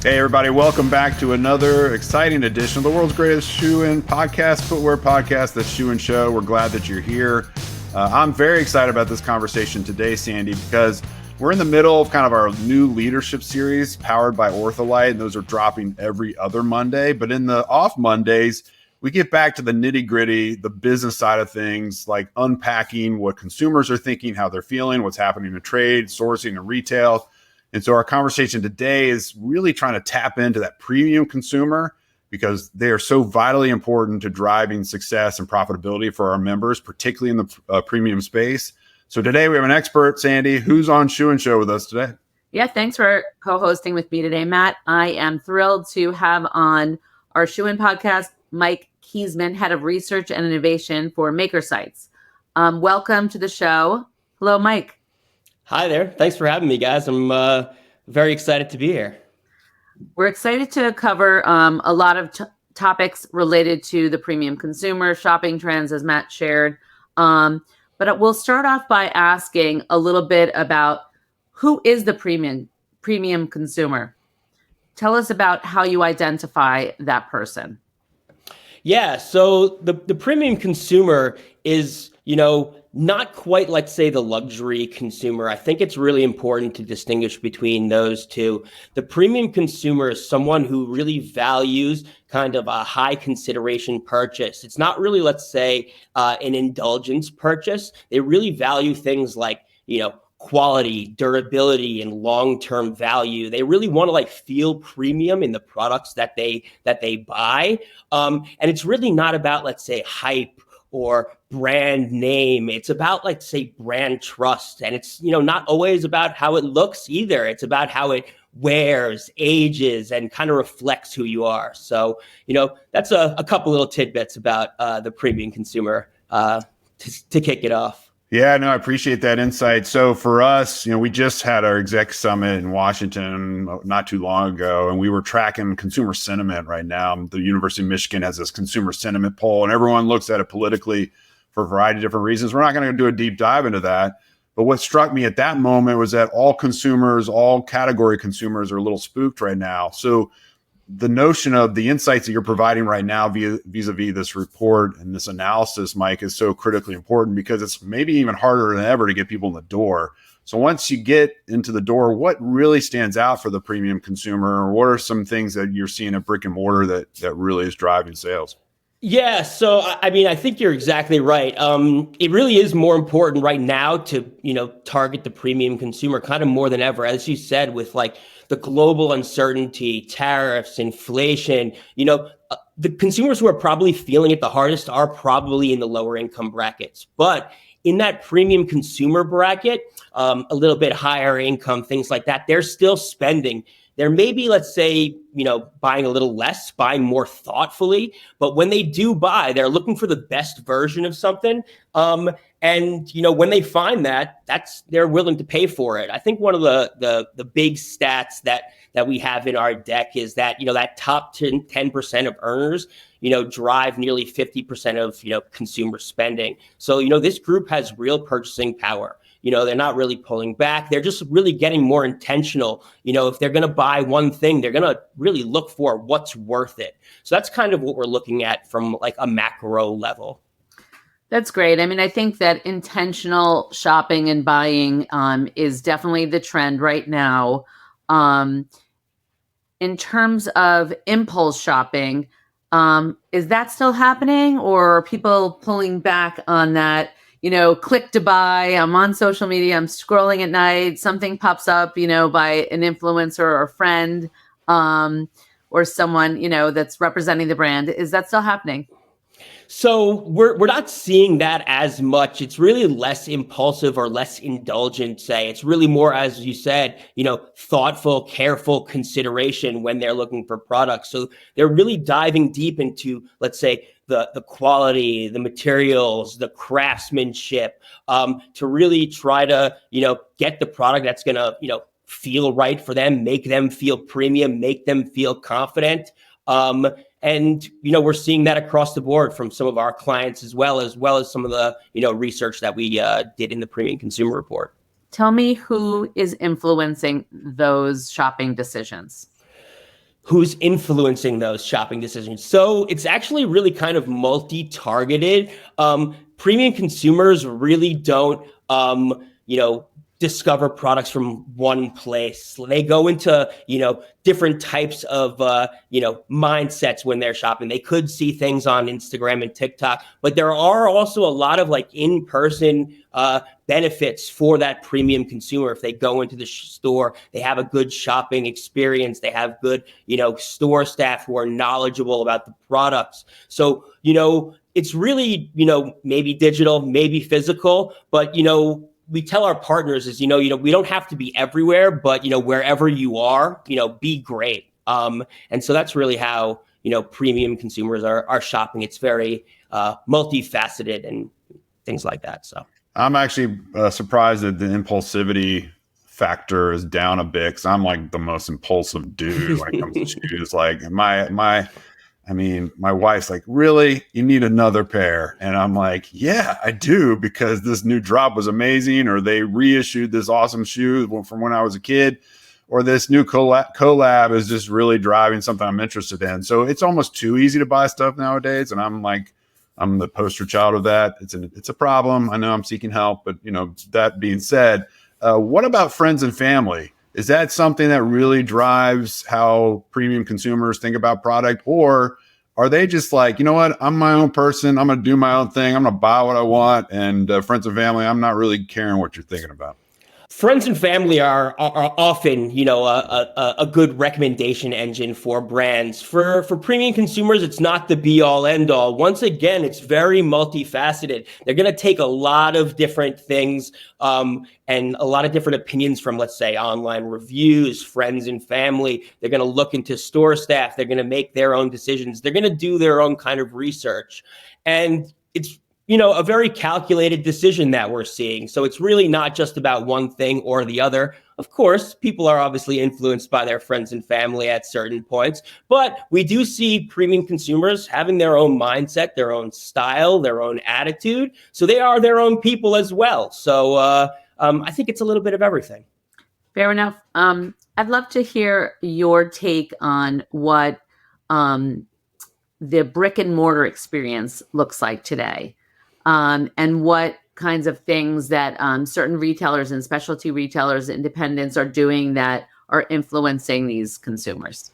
Hey everybody, welcome back to another exciting edition of the world's greatest shoe-in podcast, footwear podcast, the Shoe and Show. We're glad that you're here. I'm very excited about this conversation today, Sandi, because we're in the middle of kind of our new leadership series powered by Ortholite, and those are dropping every other Monday. But in the off Mondays, we get back to the nitty-gritty, the business side of things, like unpacking what consumers are thinking, how they're feeling, what's happening in trade, sourcing, and retail. And so our conversation today is really trying to tap into that premium consumer because they are so vitally important to driving success and profitability for our members, particularly in the premium space. So today we have an expert, Sandi, who's on Shoe and Show with us today. Yeah, thanks for co-hosting with me today, Matt. I am thrilled to have on our Shoe and podcast, Mike Keisman, Head of Research and Innovation for MakerSights. Welcome to the show. Hello, Mike. Hi there. Thanks for having me, guys. I'm very excited to be here. We're excited to cover a lot of topics related to the premium consumer shopping trends, as Matt shared. But we'll start off by asking a little bit about who is the premium consumer. Tell us about how you identify that person. Yeah, so the premium consumer is, not quite like, say, the luxury consumer. I think it's really important to distinguish between those two. The premium consumer is someone who really values kind of a high consideration purchase. It's not really, let's say, an indulgence purchase. They really value things like, quality, durability, and long-term value. They really want to feel premium in the products that they buy. And it's really not about, let's say, hype or brand name. It's about, let's say, brand trust. And it's, not always about how it looks either. It's about how it wears, ages, and kind of reflects who you are. So, that's a couple little tidbits about the premium consumer to kick it off. Yeah, no, I appreciate that insight. So for us, we just had our exec summit in Washington not too long ago, and we were tracking consumer sentiment right now. The University of Michigan has this consumer sentiment poll, and everyone looks at it politically for a variety of different reasons. We're not going to do a deep dive into that. But what struck me at that moment was that all consumers, all category consumers are a little spooked right now. So the notion of the insights that you're providing right now vis-a-vis this report and this analysis, Mike, is so critically important because it's maybe even harder than ever to get people in the door. So once you get into the door, what really stands out for the premium consumer? Or what are some things that you're seeing at brick and mortar that really is driving sales? Yeah, so I think you're exactly right. It really is more important right now to, target the premium consumer kind of more than ever, as you said, with the global uncertainty, tariffs, inflation. The consumers who are probably feeling it the hardest are probably in the lower income brackets. But in that premium consumer bracket, a little bit higher income, things like that, they're still spending. They're maybe, let's say, buying a little less, buying more thoughtfully. But when they do buy, they're looking for the best version of something. And when they find that, they're willing to pay for it. I think one of the big stats that we have in our deck is that, that top 10% of earners, drive nearly 50% of, consumer spending. So, this group has real purchasing power. They're not really pulling back. They're just really getting more intentional. If they're going to buy one thing, they're going to really look for what's worth it. So that's kind of what we're looking at from a macro level. That's great. I think that intentional shopping and buying is definitely the trend right now. In terms of impulse shopping, is that still happening, or are people pulling back on that? Click to buy. I'm on social media. I'm scrolling at night. Something pops up, by an influencer or a friend, or someone, that's representing the brand. Is that still happening? So we're not seeing that as much. It's really less impulsive or less indulgent, say. It's really more, as you said, thoughtful, careful consideration when they're looking for products. So they're really diving deep into, let's say, the quality, the materials, the craftsmanship, to really try to, get the product that's going to, feel right for them, make them feel premium, make them feel confident. And, we're seeing that across the board from some of our clients as well as some of the, research that we did in the Premium Consumer Report. Tell me who is influencing those shopping decisions. who's influencing those shopping decisions. So it's actually really kind of multi-targeted. Premium consumers really don't, discover products from one place. They go into, different types of, mindsets when they're shopping. They could see things on Instagram and TikTok, but there are also a lot of like in-person benefits for that premium consumer. If they go into the store, they have a good shopping experience. They have good, store staff who are knowledgeable about the products. So, it's really, maybe digital, maybe physical, but, we tell our partners is, we don't have to be everywhere, but, wherever you are, be great. And so that's really how, premium consumers are shopping. It's very multifaceted and things like that. So I'm actually surprised that the impulsivity factor is down a bit, because I'm like the most impulsive dude when it comes to shoes. Like my wife's like, really? You need another pair? And I'm like, yeah, I do, because this new drop was amazing, or they reissued this awesome shoe from when I was a kid, or this new collab is just really driving something I'm interested in. So it's almost too easy to buy stuff nowadays. And I'm like, I'm the poster child of that. It's a problem. I know I'm seeking help, but that being said, what about friends and family? Is that something that really drives how premium consumers think about product? Or are they just like, you know what, I'm my own person, I'm going to do my own thing, I'm going to buy what I want, and friends and family, I'm not really caring what you're thinking about? Friends and family are often, a good recommendation engine for brands. For premium consumers, it's not the be all end all. Once again, it's very multifaceted. They're going to take a lot of different things and a lot of different opinions from, let's say, online reviews, friends and family. They're going to look into store staff. They're going to make their own decisions. They're going to do their own kind of research. And it's a very calculated decision that we're seeing. So it's really not just about one thing or the other. Of course, people are obviously influenced by their friends and family at certain points, but we do see premium consumers having their own mindset, their own style, their own attitude. So they are their own people as well. So I think it's a little bit of everything. Fair enough. I'd love to hear your take on what the brick and mortar experience looks like today. And what kinds of things that certain retailers and specialty retailers, independents are doing that are influencing these consumers.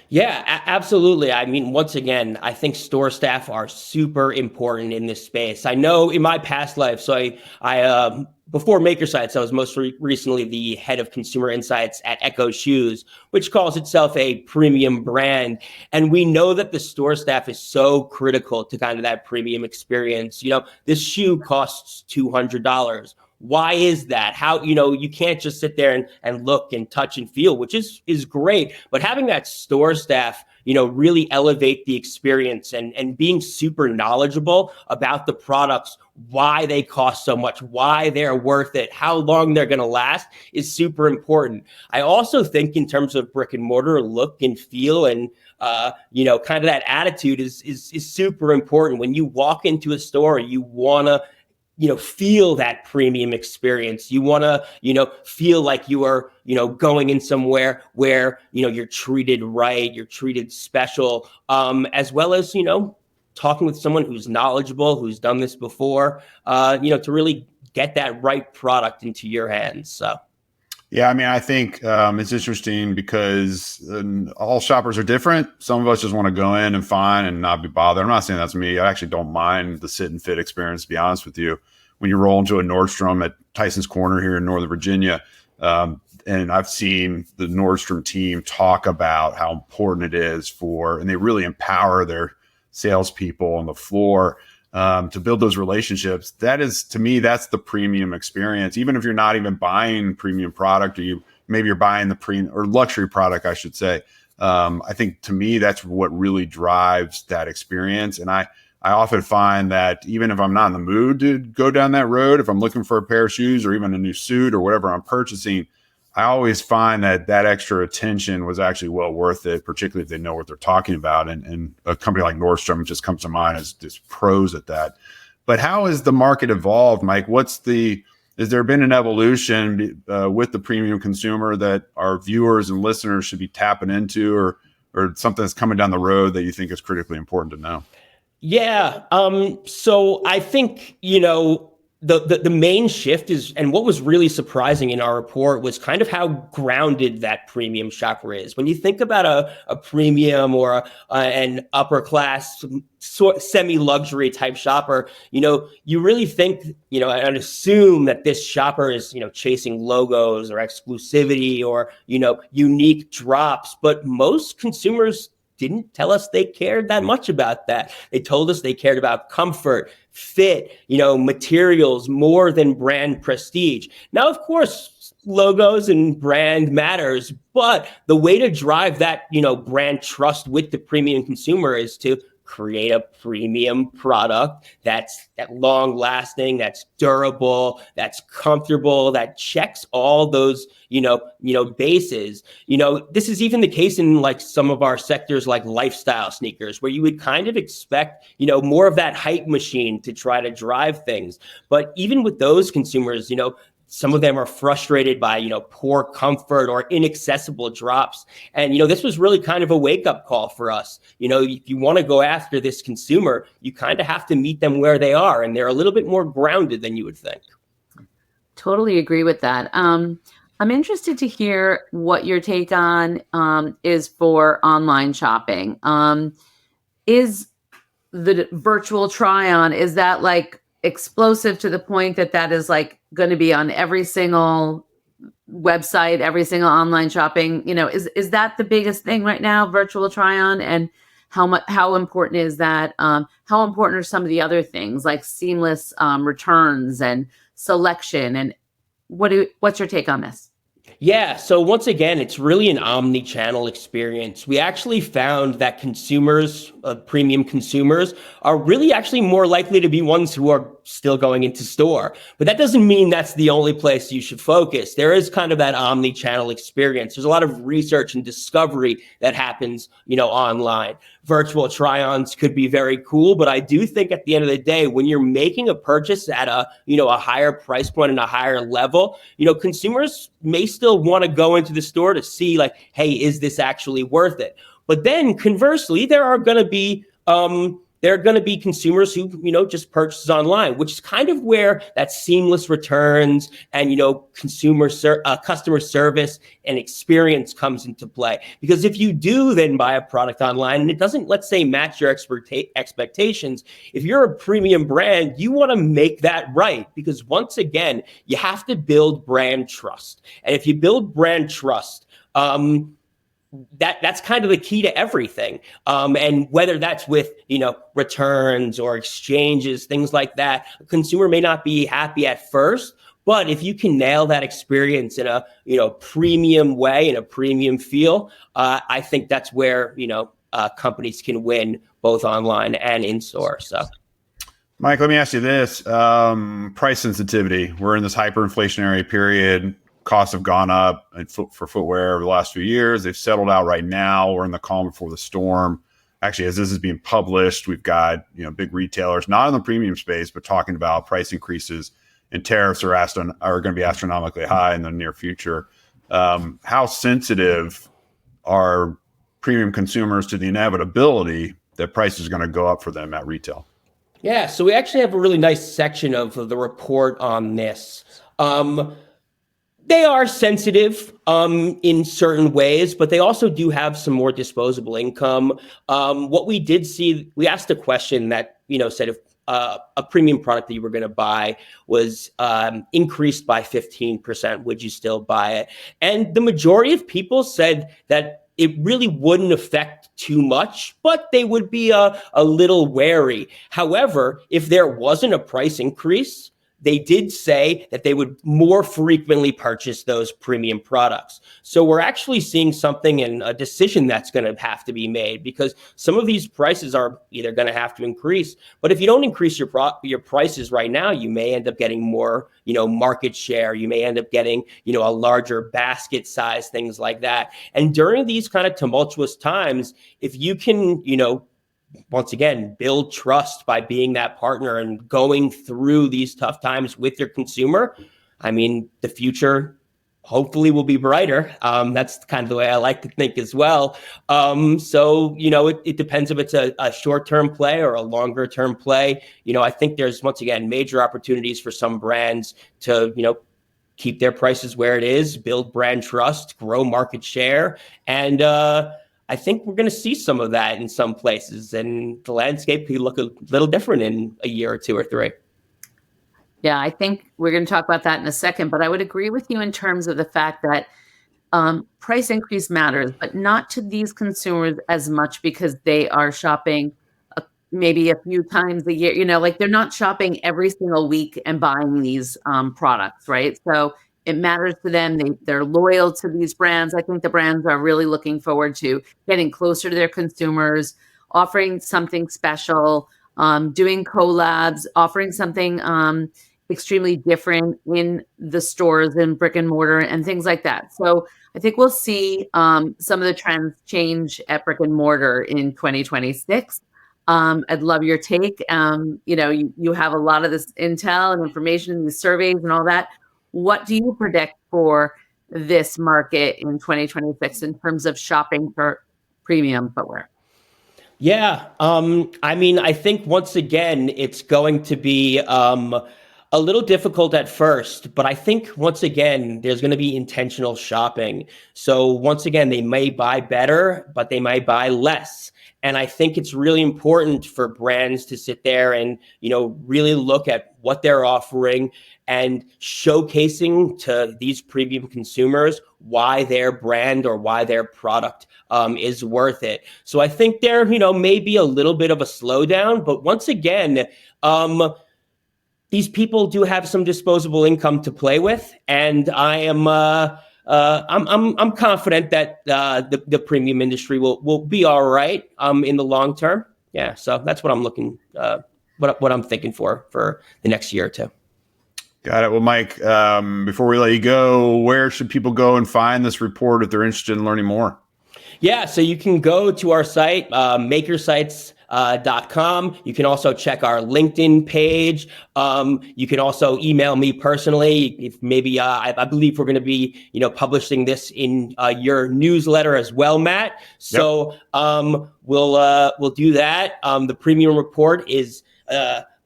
Yeah, absolutely. I mean, once again, I think store staff are super important in this space. I know in my past life, so I before MakerSights, I was most recently the head of consumer insights at Echo Shoes, which calls itself a premium brand. And we know that the store staff is so critical to kind of that premium experience. This shoe costs $200. Why is that? How, you can't just sit there and look and touch and feel, which is great. But having that store staff, really elevate the experience and being super knowledgeable about the products, why they cost so much, why they're worth it, how long they're going to last is super important. I also think in terms of brick and mortar, look and feel and, kind of that attitude is super important. When you walk into a store, you want to, feel that premium experience. You want to, feel like you are, going in somewhere where, you're treated right, you're treated special, as well as, talking with someone who's knowledgeable, who's done this before, to really get that right product into your hands. So. Yeah, I mean, I think it's interesting because all shoppers are different. Some of us just want to go in and find and not be bothered. I'm not saying that's me. I actually don't mind the sit and fit experience, to be honest with you. When you roll into a Nordstrom at Tyson's Corner here in Northern Virginia, and I've seen the Nordstrom team talk about how important it is and they really empower their salespeople on the floor to build those relationships. That is, to me, that's the premium experience. Even if you're not even buying premium product, or maybe you're buying the premium or luxury product, I should say. I think to me, that's what really drives that experience. And I often find that even if I'm not in the mood to go down that road, if I'm looking for a pair of shoes or even a new suit or whatever I'm purchasing, I always find that extra attention was actually well worth it, particularly if they know what they're talking about. And a company like Nordstrom just comes to mind as just pros at that. But how has the market evolved, Mike? Has there been an evolution with the premium consumer that our viewers and listeners should be tapping into, or or something that's coming down the road that you think is critically important to know? Yeah. So I think, the main shift is, and what was really surprising in our report was kind of how grounded that premium shopper is. When you think about a premium or an upper class semi-luxury type shopper, you really think, and assume that this shopper is, chasing logos or exclusivity or, unique drops. But most consumers didn't tell us they cared that much about that. They told us they cared about comfort, fit, materials more than brand prestige. Now, of course, logos and brand matters, but the way to drive that, brand trust with the premium consumer is to create a premium product that's long lasting, that's durable, that's comfortable, that checks all those, bases. This is even the case in like some of our sectors like lifestyle sneakers, where you would kind of expect, more of that hype machine to try to drive things. But even with those consumers, some of them are frustrated by, poor comfort or inaccessible drops. And, this was really kind of a wake-up call for us. If you want to go after this consumer, you kind of have to meet them where they are. And they're a little bit more grounded than you would think. Totally agree with that. I'm interested to hear what your take on is for online shopping. Is the virtual try-on, is that like explosive to the point that is like going to be on every single website, every single online shopping? Is that the biggest thing right now, virtual try-on? And how important is that? How important are some of the other things like seamless returns and selection? And what's your take on this? Yeah. So once again, it's really an omni-channel experience. We actually found that consumers, premium consumers, are really actually more likely to be ones who are still going into store. But that doesn't mean that's the only place you should focus. There is kind of that omni-channel experience. There's a lot of research and discovery that happens, online. Virtual try-ons could be very cool, but I do think at the end of the day, when you're making a purchase at a higher price point and a higher level, consumers may still want to go into the store to see like, hey, is this actually worth it? But then conversely, there are going to be consumers who, just purchases online, which is kind of where that seamless returns and, customer service and experience comes into play. Because if you do then buy a product online and it doesn't, let's say, match your expectations, if you're a premium brand, you want to make that right. Because once again, you have to build brand trust. And if you build brand trust, that's kind of the key to everything. And whether that's with, returns or exchanges, things like that, a consumer may not be happy at first, but if you can nail that experience in a, premium way, in a premium feel, I think that's where, companies can win both online and in store. So, Mike, let me ask you this. Price sensitivity. We're in this hyperinflationary period. Costs have gone up for footwear over the last few years. They've settled out right now. We're in the calm before the storm. Actually, as this is being published, we've got big retailers, not in the premium space, but talking about price increases, and tariffs are going to be astronomically high in the near future. How sensitive are premium consumers to the inevitability that prices are going to go up for them at retail? Yeah, so we actually have a really nice section of the report on this. They are sensitive in certain ways, but they also do have some more disposable income. What we did see, we asked a question that, said if a premium product that you were going to buy was increased by 15%, would you still buy it? And the majority of people said that it really wouldn't affect too much, but they would be a little wary. However, if there wasn't a price increase, they did say that they would more frequently purchase those premium products. So we're actually seeing something in a decision that's going to have to be made, because some of these prices are either going to have to increase. But if you don't increase your prices right now, you may end up getting more, market share. You may end up getting, a larger basket size, things like that. And during these kind of tumultuous times, if you can, once again, build trust by being that partner and going through these tough times with your consumer, I mean, the future hopefully will be brighter. That's kind of the way I like to think as well. So, it depends if it's a short-term play or a longer-term play. I think there's, once again, major opportunities for some brands to, keep their prices where it is, build brand trust, grow market share. And I think we're going to see some of that in some places. And the landscape could look a little different in a year or two or three. Yeah, I think we're going to talk about that in a second, but I would agree with you in terms of the fact that price increase matters, but not to these consumers as much because they are shopping maybe a few times a year, like they're not shopping every single week and buying these products, right? So it matters to them. They're loyal to these brands. I think the brands are really looking forward to getting closer to their consumers, offering something special, doing collabs, offering something extremely different in the stores and brick and mortar and things like that. So I think we'll see some of the trends change at brick and mortar in 2026. I'd love your take. You have a lot of this intel and information and the surveys and all that. What do you predict for this market in 2026 in terms of shopping for premium footwear? Yeah. I think once again, it's going to be a little difficult at first, but I think once again, there's going to be intentional shopping. So once again, they may buy better, but they might buy less. And I think it's really important for brands to sit there and, really look at what they're offering and showcasing to these premium consumers why their brand or why their product is worth it. So I think there, may be a little bit of a slowdown, but once again, these people do have some disposable income to play with, and I am I'm confident that the premium industry will be all right in the long term. Yeah, so that's what I'm looking what I'm thinking for the next year or two. Got it. Well, Mike, before we let you go, where should people go and find this report if they're interested in learning more? Yeah, so you can go to our site, MakerSights.com. You can also check our LinkedIn page. You can also email me personally. If maybe I believe we're going to be publishing this in your newsletter as well, Matt. So we'll do that. The premium report is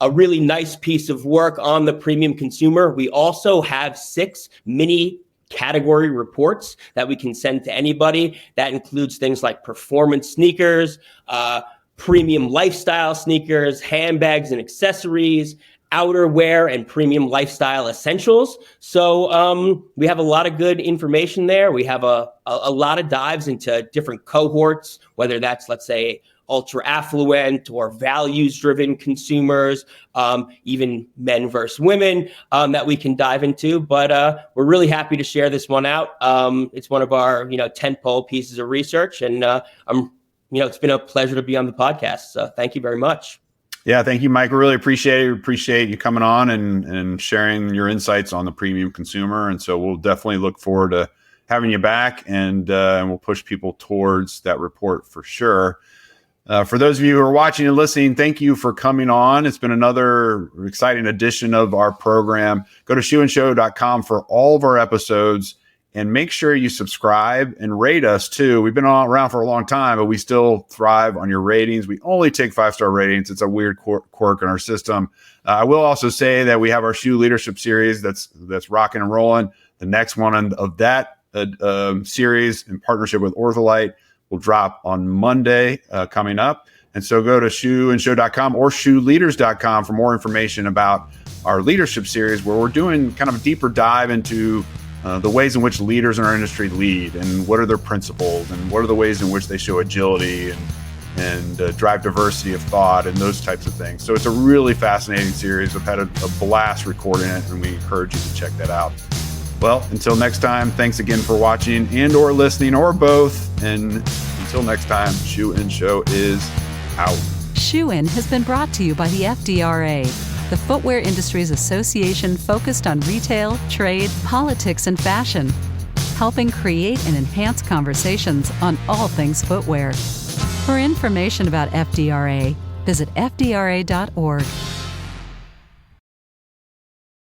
a really nice piece of work on the premium consumer. We also have 6 mini category reports that we can send to anybody. That includes things like performance sneakers, premium lifestyle sneakers, handbags and accessories, outerwear, and premium lifestyle essentials. So we have a lot of good information there. We have a lot of dives into different cohorts, whether that's, let's say, ultra affluent or values driven consumers, even men versus women that we can dive into. But we're really happy to share this one out. It's one of our tentpole pieces of research, and it's been a pleasure to be on the podcast. So thank you very much. Yeah, thank you, Mike. We really appreciate it. We appreciate you coming on and sharing your insights on the premium consumer. And so we'll definitely look forward to having you back, and we'll push people towards that report for sure. For those of you who are watching and listening, thank you for coming on. It's been another exciting edition of our program. Go to shoeandshow.com for all of our episodes, and make sure you subscribe and rate us too. We've been around for a long time, but we still thrive on your ratings. We only take 5-star ratings. It's a weird quirk in our system. I will also say that we have our shoe leadership series that's rocking and rolling. The next one of that series in partnership with Ortholite will drop on Monday coming up. And so go to shoeandshow.com or shoeleaders.com for more information about our leadership series, where we're doing kind of a deeper dive into the ways in which leaders in our industry lead, and what are their principles, and what are the ways in which they show agility and drive diversity of thought and those types of things. So it's a really fascinating series. I've had a blast recording it, and we encourage you to check that out. Well, until next time, thanks again for watching and or listening, or both. And until next time, Shoe and Show is out. Shoe In has been brought to you by the FDRA, the Footwear Industries Association focused on retail, trade, politics, and fashion, helping create and enhance conversations on all things footwear. For information about FDRA, visit fdra.org.